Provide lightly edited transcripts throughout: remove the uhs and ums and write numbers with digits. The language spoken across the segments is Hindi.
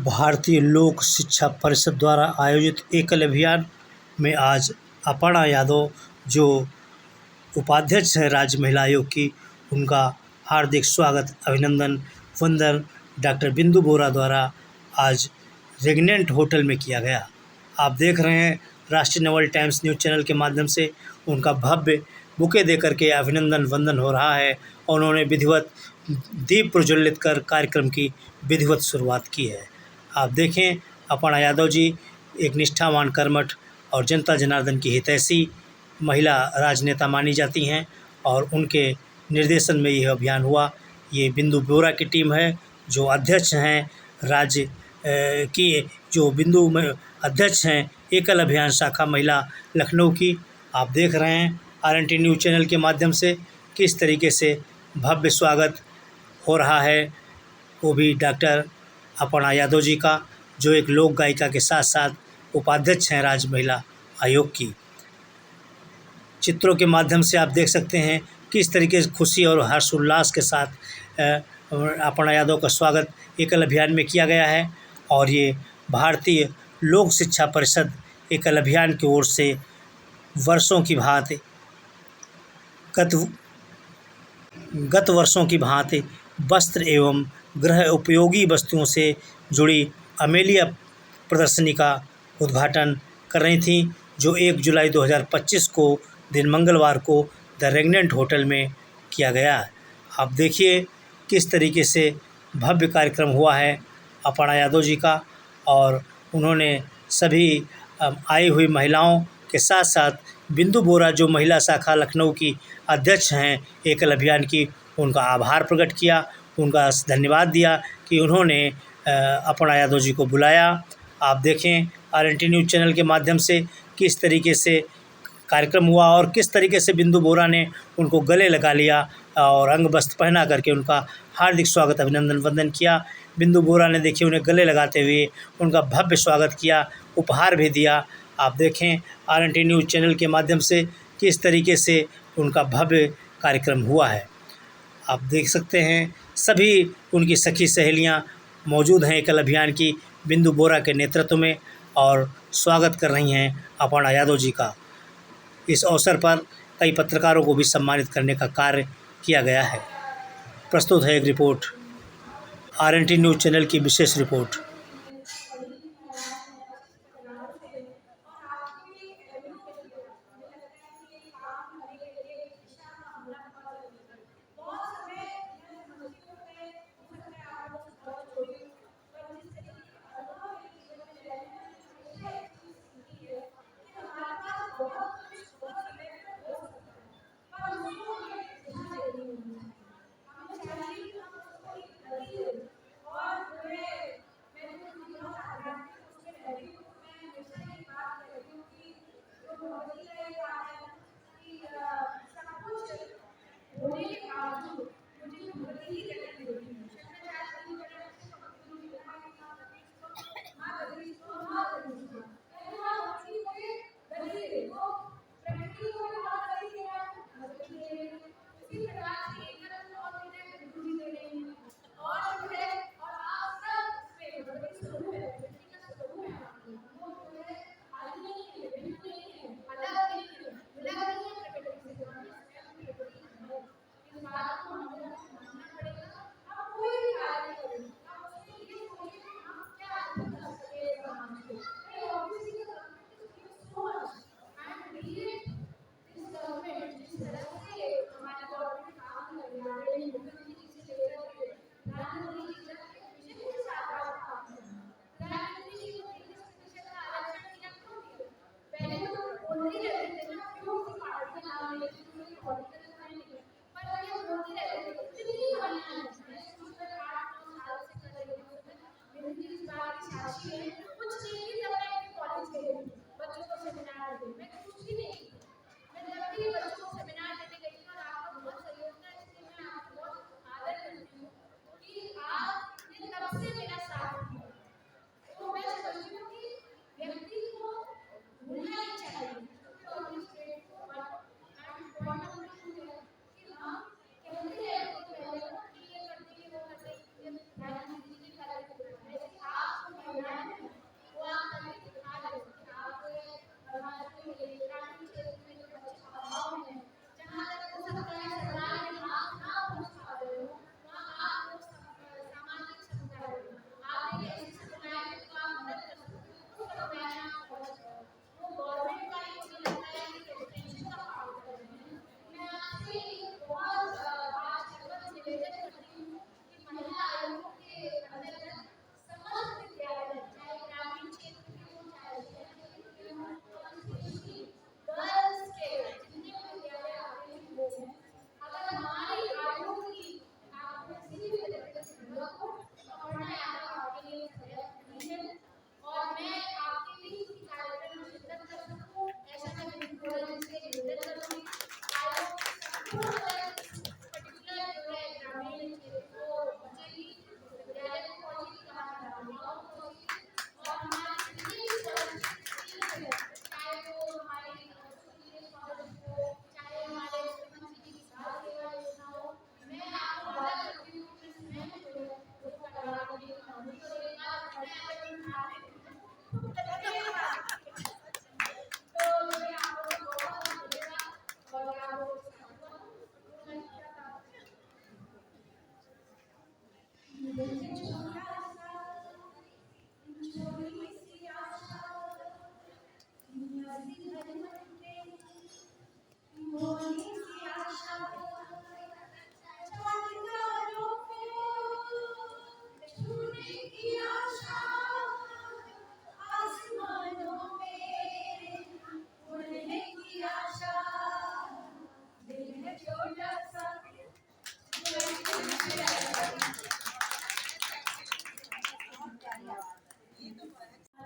भारतीय लोक शिक्षा परिषद द्वारा आयोजित एकल अभियान में आज अपर्णा यादव जो उपाध्यक्ष हैं राज्य महिला आयोग की, उनका हार्दिक स्वागत, अभिनंदन, वंदन डॉक्टर बिंदु बोरा द्वारा आज रेगनेंट होटल में किया गया। आप देख रहे हैं राष्ट्रीय नवल टाइम्स न्यूज़ चैनल के माध्यम से उनका भव्य बुके देकर के अभिनंदन वंदन हो रहा है और उन्होंने विधिवत दीप प्रज्वलित कर कार्यक्रम की विधिवत शुरुआत की है। आप देखें, अपर्णा यादव जी एक निष्ठावान, कर्मठ और जनता जनार्दन की हितैषी महिला राजनेता मानी जाती हैं और उनके निर्देशन में यह अभियान हुआ। ये बिंदु बोरा की टीम है जो अध्यक्ष हैं राज्य की, जो बिंदु में अध्यक्ष हैं एकल अभियान शाखा महिला लखनऊ की। आप देख रहे हैं RNT न्यूज़ चैनल के माध्यम से किस तरीके से भव्य स्वागत हो रहा है, वो भी डॉक्टर अपर्णा यादव जी का, जो एक लोक गायिका के साथ साथ उपाध्यक्ष हैं राज्य महिला आयोग की। चित्रों के माध्यम से आप देख सकते हैं किस तरीके से खुशी और हर्षोल्लास के साथ अपर्णा यादव का स्वागत एकल अभियान में किया गया है। और ये भारतीय लोक शिक्षा परिषद एकल अभियान की ओर से वर्षों की भांति गत वर्षों की भांति वस्त्र एवं गृह उपयोगी वस्तुओं से जुड़ी अमेलिया प्रदर्शनी का उद्घाटन कर रही थी, जो 1 जुलाई 2025 को दिन मंगलवार को द रेगनेंट होटल में किया गया। आप देखिए किस तरीके से भव्य कार्यक्रम हुआ है अपर्णा यादव जी का, और उन्होंने सभी आई हुई महिलाओं के साथ साथ बिंदु बोरा जो महिला शाखा लखनऊ की अध्यक्ष हैं एकल अभियान की, उनका आभार प्रकट किया, उनका धन्यवाद दिया कि उन्होंने अपर्णा यादव जी को बुलाया। आप देखें RNT न्यूज़ चैनल के माध्यम से किस तरीके से कार्यक्रम हुआ और किस तरीके से बिंदु बोरा ने उनको गले लगा लिया और अंग वस्त्र पहना करके उनका हार्दिक स्वागत, अभिनंदन वंदन किया। बिंदु बोरा ने देखिए उन्हें गले लगाते हुए उनका भव्य स्वागत किया, उपहार भी दिया। आप देखें RNT न्यूज़ चैनल के माध्यम से किस तरीके से उनका भव्य कार्यक्रम हुआ है। आप देख सकते हैं सभी उनकी सखी सहेलियां मौजूद हैं एकल अभियान की बिंदु बोरा के नेतृत्व में और स्वागत कर रही हैं अपर्णा यादव जी का। इस अवसर पर कई पत्रकारों को भी सम्मानित करने का कार्य किया गया है। प्रस्तुत है एक रिपोर्ट, RNT न्यूज़ चैनल की विशेष रिपोर्ट।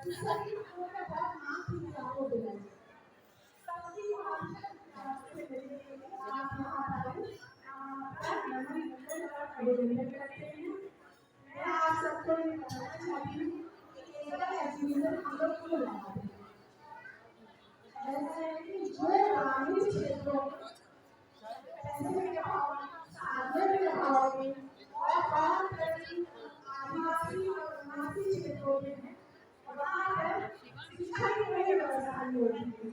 आप सबको ये बताना चाहती हूँ कि एकल एजुकेशन हम लोग क्यों लगाते हैं। ऐसा है कि जो ग्रामीण क्षेत्रों में पैसे के अभाव, साधन के अभाव में और खास करके आदिवासी और वनवासी क्षेत्रों में है, वहाँ पर शिक्षा की बड़ी परेशानी होती है।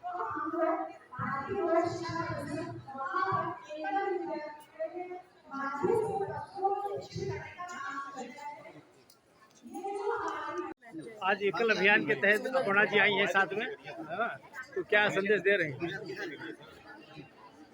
तो हम लोग भारतीय लोक शिक्षा परिषद वहाँ पर एकल विद्यालय के माध्यम से बच्चों को शिक्षित करने का काम करता है। ये जो हमारी आज एकल अभियान के तहत अपर्णा जी आई हैं साथ में, हाँ, तो क्या संदेश दे रहे हैं?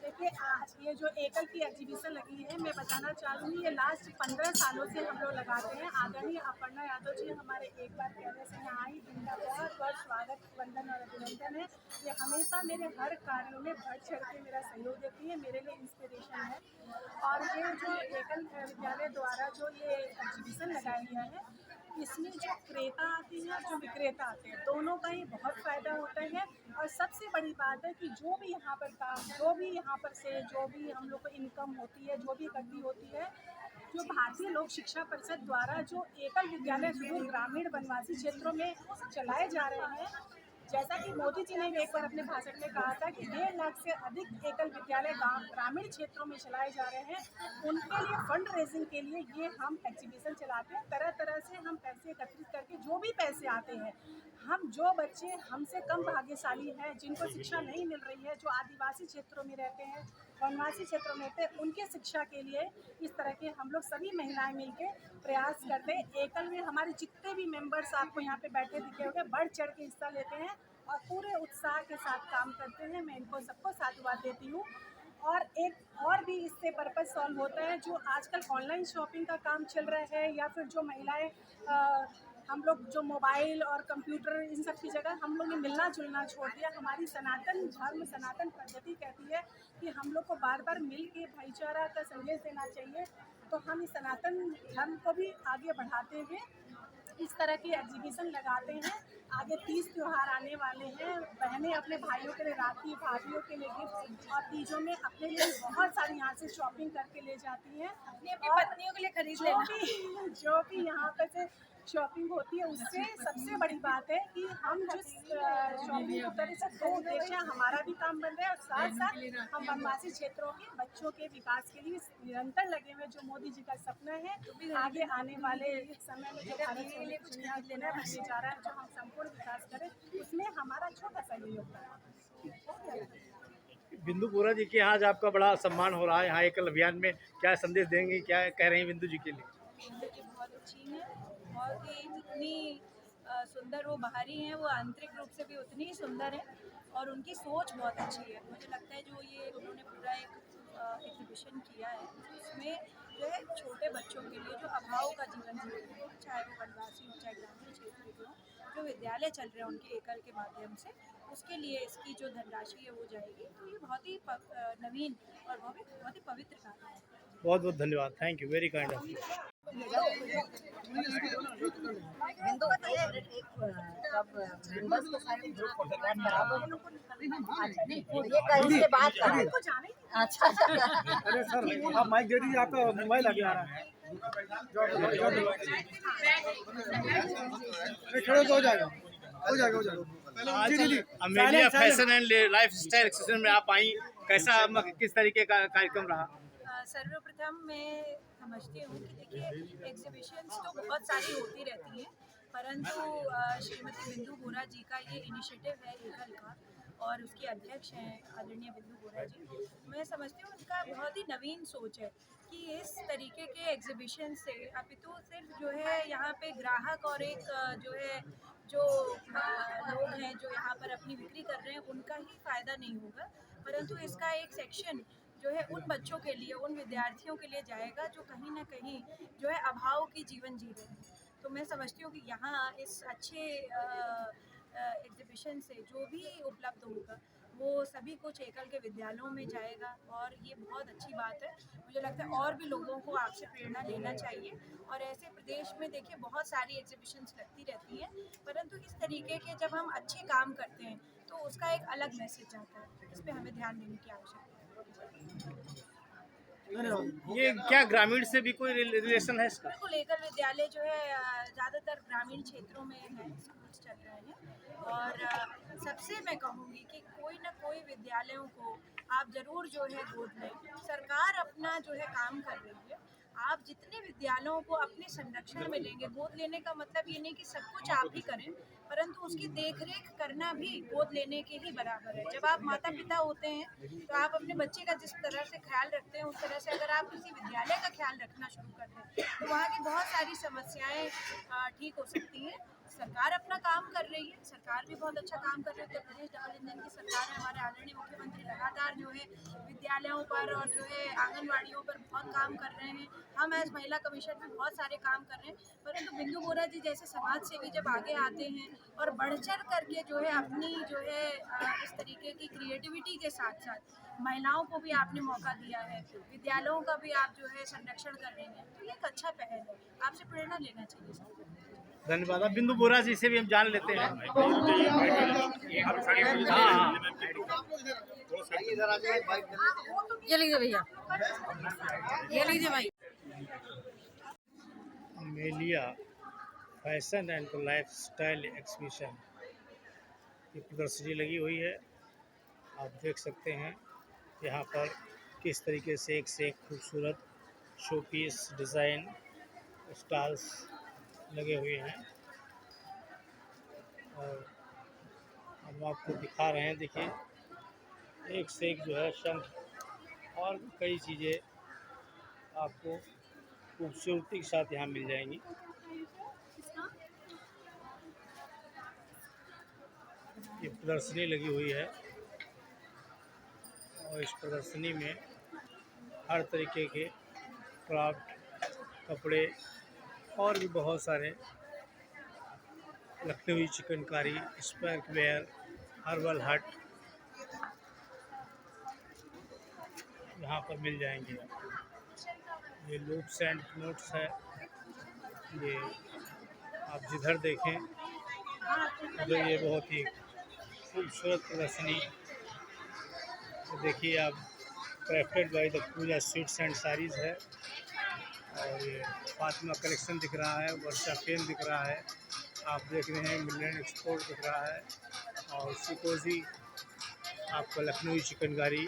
देखिए, आज ये जो एकल की एग्जीबिशन लगी है, मैं बताना चाहूँगी ये लास्ट 15 सालों से हम लोग लगाते हैं। आदरणीय अपर्णा यादव जी हमारे एक बार कहने से यहाँ आई, इनका बहुत बहुत स्वागत, वंदन और अभिनंदन है। ये हमेशा मेरे हर कार्यों में बढ़ चढ़ के मेरा सहयोग देती है, मेरे लिए इंस्पिरेशन है। और ये जो एकल विद्यालय द्वारा जो ये एग्जीबिशन लगाया गया है, इसमें जो क्रेता आती हैं और जो विक्रेता आते हैं, दोनों का ही बहुत फ़ायदा होता है। और सबसे बड़ी बात है कि जो भी यहाँ पर काम, जो भी यहाँ पर से जो भी हम लोग को इनकम होती है, जो भी इकट्ठी होती है, जो भारतीय लोक शिक्षा परिषद द्वारा जो एकल विद्यालय सुदूर ग्रामीण वनवासी क्षेत्रों में चलाए जा रहे हैं, जैसा कि मोदी जी ने एक बार अपने भाषण में कहा था कि 1.5 लाख से अधिक एकल विद्यालय ग्रामीण क्षेत्रों में चलाए जा रहे हैं, उनके लिए फंड रेजिंग के लिए ये हम एग्जीबिशन चलाते हैं। तरह तरह से हम पैसे एकत्रित करके, जो भी पैसे आते हैं, हम जो बच्चे हमसे कम भाग्यशाली हैं, जिनको शिक्षा नहीं मिल रही है, जो आदिवासी क्षेत्रों में रहते हैं, वनवासी क्षेत्रों में रहते हैं, उनके शिक्षा के लिए इस तरह के हम लोग सभी महिलाएं मिलकर प्रयास करते हैं। एकल में हमारे जितने भी मेंबर्स आपको यहाँ पे बैठे दिखे होंगे, बढ़ चढ़ के हिस्सा लेते हैं और पूरे उत्साह के साथ काम करते हैं। मैं इनको सबको साधुवाद देती हूँ। और एक और भी इससे पर्पस सॉल्व होता है, जो आजकल ऑनलाइन शॉपिंग का काम चल रहा है, या फिर जो महिलाएं हम लोग जो मोबाइल और कंप्यूटर इन सब की जगह हम लोग ने मिलना जुलना छोड़ दिया। हमारी सनातन धर्म, सनातन पद्धति कहती है कि हम लोग को बार बार मिल के भाईचारा का संदेश देना चाहिए। तो हम इस सनातन धर्म को भी आगे बढ़ाते हुए इस तरह की एग्जीबिशन लगाते हैं। आगे 30 त्यौहार आने वाले हैं, बहनें अपने भाइयों के लिए राखी, भाभीयों के लिए गिफ्ट, और तीजों में अपने लिए बहुत सारी यहाँ से शॉपिंग करके ले जाती हैं। अपनी पत्नियों के लिए खरीद लेना। जो भी यहाँ पर से शॉपिंग होती है, उससे सबसे बड़ी बात है कि हम जिस शॉपिंग को करें, सब 2 उद्देश्य, हमारा भी काम बन रहा है और साथ साथ हम वनवासी क्षेत्रों के बच्चों के विकास के लिए निरंतर लगे हुए, जो मोदी जी का सपना है। आगे आने वाले समय में जो भारत सोने की चिड़िया लेना बनने जा रहा है, जो हम संपूर्ण विकास करें, उसमें हमारा छोटा सा ये योगदान है। बिंदु बोरा जी के आज आपका बड़ा सम्मान हो रहा है, यहाँ एकल अभियान में क्या संदेश देंगे, क्या कह रहे हैं बिंदु जी के लिए? बिंदु जी बहुत अच्छी हैं, बहुत ही जितनी सुंदर वो बाहरी हैं, वो आंतरिक रूप से भी उतनी ही सुंदर है। और उनकी सोच बहुत अच्छी है। मुझे लगता है जो ये उन्होंने पूरा एक एग्जीबिशन किया है, उसमें जो है छोटे बच्चों के लिए जो अभाव का जीवन जी रहे हैं, चाहे वो वनवासी हो चाहे ग्रामीण क्षेत्र के हों, जो विद्यालय चल रहे हैं उनके एकल के माध्यम से, उसके लिए इसकी जो धनराशि है वो जाएगी। तो ये बहुत ही नवीन और बहुत ही पवित्र कार्य है। बहुत बहुत धन्यवाद, thank you, very kind of you. बिंदु सब मेंबर्स के साथ बराबर ये कहीं से बात कर रहे हैं। अच्छा अरे सर आप माइक दे दीजिए, आपका मोबाइल आगे आ रहा है। खड़े हो जाएगा, हो जाएगा, हो जाएगा। आज Amelia fashion and life style exposition में आप आई, कैसा, किस तरीके का कार्यक्रम रहा? सर्वप्रथम मैं समझती हूँ कि देखिए एग्जीबिशंस तो बहुत सारी होती रहती हैं, परंतु श्रीमती बिंदु बोरा जी का ये इनिशिएटिव है एकल का, और उसके अध्यक्ष हैं आदरणीय बिंदु बोरा जी। मैं समझती हूँ उनका बहुत ही नवीन सोच है कि इस तरीके के एग्जीबिशन से अपितु सिर्फ जो है यहाँ पे ग्राहक और एक जो है जो लोग हैं जो यहाँ पर अपनी बिक्री कर रहे हैं, उनका ही फ़ायदा नहीं होगा, परंतु इसका एक सेक्शन जो है उन बच्चों के लिए, उन विद्यार्थियों के लिए जाएगा जो कहीं ना कहीं जो है अभाव की जीवन जी रहे हैं। तो मैं समझती हूँ कि यहाँ इस अच्छे एग्जीबिशन से जो भी उपलब्ध होगा वो सभी कुछ एकल के विद्यालयों में जाएगा और ये बहुत अच्छी बात है। मुझे लगता है और भी लोगों को आपसे प्रेरणा लेना चाहिए और ऐसे प्रदेश में देखिए बहुत सारी एग्जीबिशंस लगती रहती हैं, परंतु इस तरीके के जब हम अच्छे काम करते हैं तो उसका एक अलग मैसेज आता है। इस पे हमें ध्यान देने की आवश्यकता है। ये क्या ग्रामीण से भी कोई रिलेशन है इसका? बिल्कुल एकल विद्यालय जो है ज़्यादातर ग्रामीण क्षेत्रों में है, स्कूल्स चल रहे हैं और सबसे मैं कहूँगी कि कोई ना कोई विद्यालयों को आप ज़रूर जो है गोद लें। सरकार अपना जो है काम कर रही है, आप जितने विद्यालयों को अपने संरक्षण में लेंगे, गोद लेने का मतलब ये नहीं कि सब कुछ आप ही करें, परंतु उसकी देखरेख करना भी गोद लेने के ही बराबर है। जब आप माता पिता होते हैं तो आप अपने बच्चे का जिस तरह से ख्याल रखते हैं, उस तरह से अगर आप किसी विद्यालय का ख्याल रखना शुरू कर दें तो वहाँ की बहुत सारी समस्याएं ठीक हो सकती हैं। सरकार अपना काम कर रही है, सरकार भी बहुत अच्छा काम कर रही है। उत्तर प्रदेश डबल इंजन की सरकार है, हमारे आदरणीय मुख्यमंत्री लगातार जो है विद्यालयों पर और जो है आंगनवाड़ियों पर बहुत काम कर रहे हैं। हम एज महिला कमीशन में बहुत सारे काम कर रहे हैं, परंतु बिंदु बोरा जी जैसे समाज सेवी जब आगे आते हैं और बढ़ चढ़ करके जो है अपनी जो है इस तरीके की क्रिएटिविटी के साथ साथ महिलाओं को भी आपने मौका दिया है, विद्यालयों का भी आप जो है संरक्षण कर रही हैं, तो ये एक अच्छा पहल है। आपसे प्रेरणा लेना चाहिए सबको। धन्यवाद। अब बिंदु बोरा जी से भी हम जान लेते हैं। ये लीजिए भैया, ये लीजिए भाई। मेलिया fashion and lifestyle exhibition की प्रदर्शनी लगी हुई है। आप देख सकते हैं यहाँ पर किस तरीके से एक खूबसूरत शोपीस डिज़ाइन स्टॉल्स लगे हुए हैं और हम आपको दिखा रहे हैं। देखिए एक से एक जो है शंख और भी कई चीज़ें आपको खूबसूरती के साथ यहाँ मिल जाएंगी। ये प्रदर्शनी लगी हुई है और इस प्रदर्शनी में हर तरीके के क्राफ्ट कपड़े और भी बहुत सारे लखनवी चिकनकारी, स्पैक वेयर, हर्बल हट यहाँ पर मिल जाएंगे। ये लूप्स एंड नोट्स है। ये आप जिधर देखें उधर ये बहुत ही खूबसूरत प्रदर्शनी। तो देखिए आप crafted by the Pooja sweets and saris है और ये फातिमा कलेक्शन दिख रहा है, वर्षा पेन दिख रहा है, आप देख रहे हैं मिलन एक्सपोर्ट दिख रहा है और सिकोजी आपका लखनवी चिकनकारी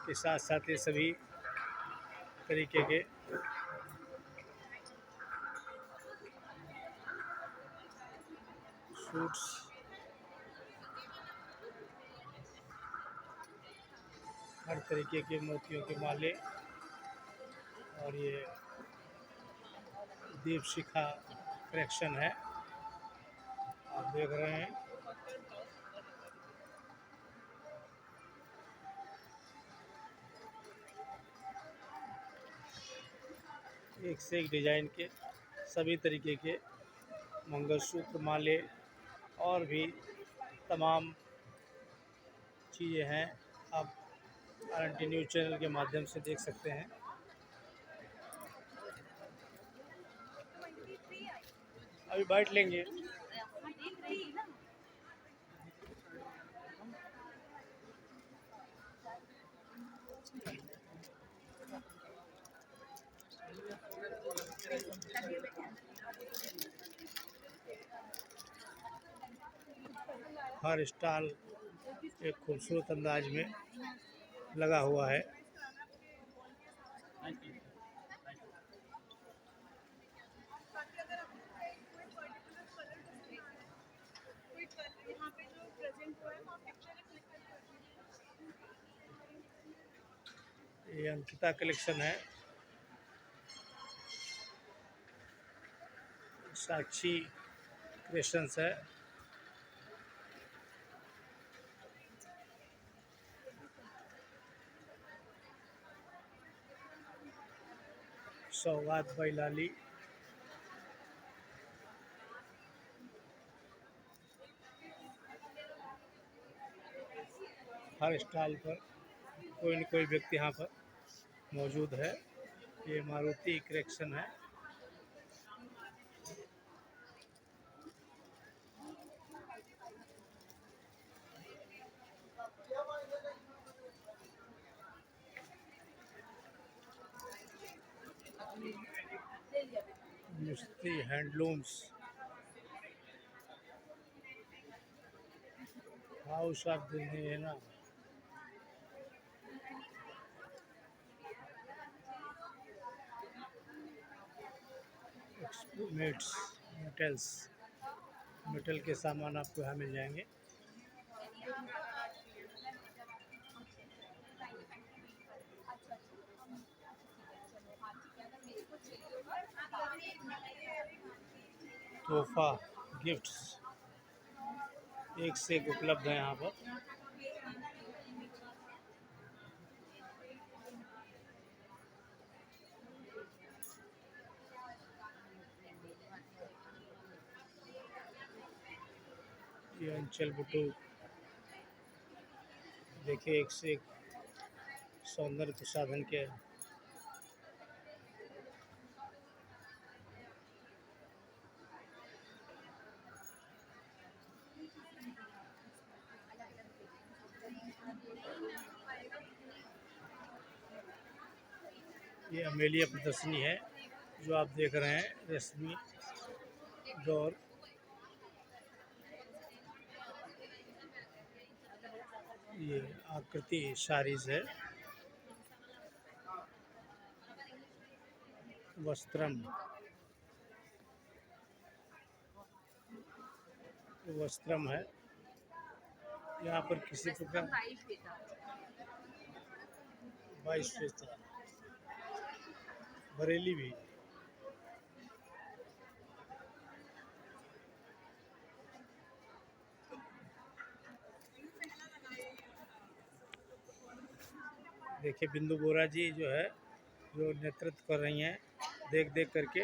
के साथ साथ ये सभी तरीके के सूट्स हर तरीके के मोतियों के माले और ये दीप शिखा कलेक्शन है, आप देख रहे हैं। एक से एक डिज़ाइन के सभी तरीके के मंगलसूत्र, माले और भी तमाम चीज़ें हैं। आप RNT न्यूज़ चैनल के माध्यम से देख सकते हैं। अभी बैठ लेंगे। हर स्टॉल एक खूबसूरत अंदाज में लगा हुआ है। ये अंकिता कलेक्शन है, साक्षी क्रिएशंस है, सौगात बाई लाली, हर स्टाइल पर कोई न कोई व्यक्ति यहाँ पर मौजूद है। ये मारुति कलेक्शन है। मिस्त्री हैंडलूम्स हाउस ऑफ दिल्ली है ना। मेटल के सामान आपको यहाँ मिल जाएंगे। तोहफा गिफ्ट्स एक से एक उपलब्ध है यहाँ पर। ये अंचल बुटीक देखिए, एक से एक सौंदर्य प्रसाधन के ये अमेलिया प्रदर्शनी है जो आप देख रहे हैं। रेशमी डोर, ये आकृति साड़ीज है। वस्त्रम है। यहाँ पर किसी प्रकार 22 फेता बरेली भी। देखिए बिंदु बोरा जी जो है, जो नेतृत्व कर रही हैं देख देख करके।